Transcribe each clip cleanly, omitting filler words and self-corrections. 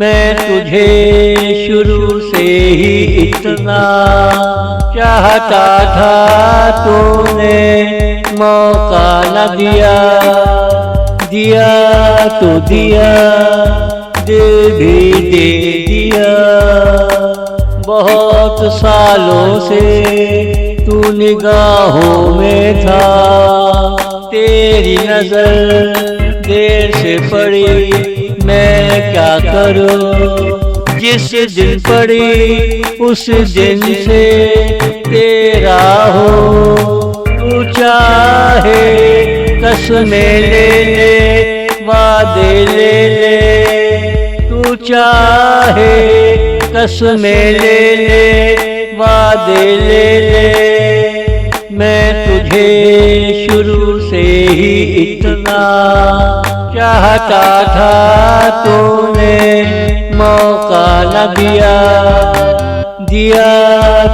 मैं तुझे शुरू से ही इतना चाहता था, तूने मौका न दिया। दिया तो दिया, दिल भी दे दिया। बहुत सालों से तू निगाहों में था, तेरी नजर देर से पड़ी, मैं क्या करूं। जिस दिन पड़ी उस दिन से तेरा हो, तू चाहे कसमें ले ले, वादे ले ले। तू चाहे कसमें ले ले, वादे ले ले। मैं तुझे शुरू से ही इतना चाहता था, तूने मौका न दिया। दिया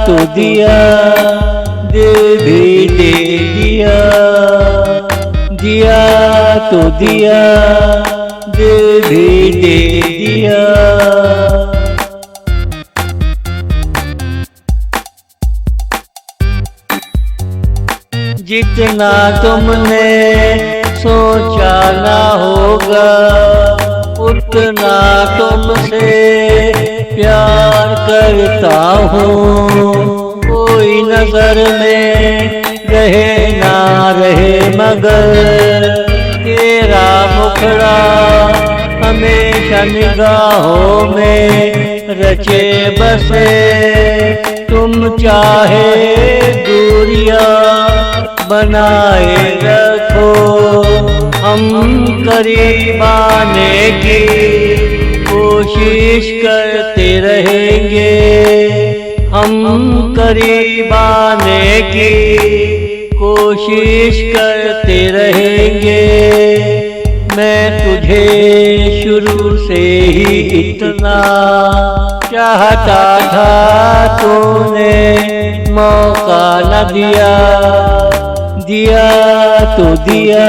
तो दिया, दिल भी दे दिया। दिया तो दिया, दिल भी दे दिया। जितना तुमने सोचा ना होगा, उतना तुमसे प्यार करता हूँ। कोई नजर में रहे ना रहे, मगर तेरा मुखड़ा हमेशा निगाहों में रचे बसे। तुम चाहे दूरियां बनाए रखो, हम करीब आने की कोशिश करते रहेंगे। हम करीब आने की कोशिश करते रहेंगे। मैं तुझे शुरू से ही इतना चाहता था, तूने मौका न दिया। दिया तो दिया,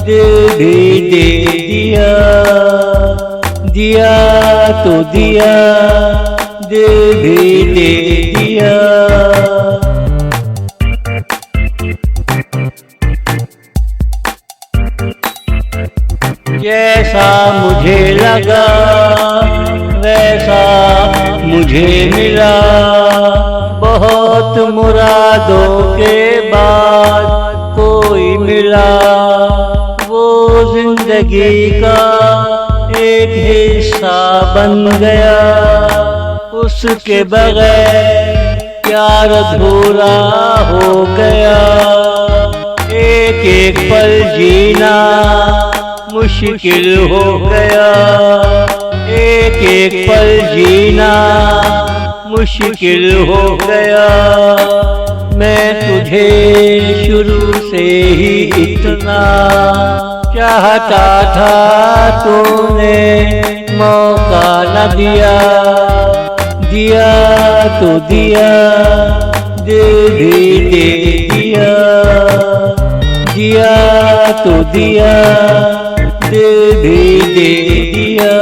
दिल भी दे दिया। दिया तो दिया, दिल भी दे दिया। जैसा मुझे लगा वैसा मुझे मिला। बहुत मुरादों के बाद कोई मिला, वो जिंदगी का एक हिस्सा बन गया। उसके बगैर प्यार अधूरा हो गया। एक एक पल जीना मुश्किल हो गया। एक एक पल जीना मुश्किल हो गया। मैं तुझे शुरू से ही इतना चाहता था, तूने मौका न दिया। दिया तो दिया, दिल भी दे दिया। दिया तो दिया, दिल भी दे दिया।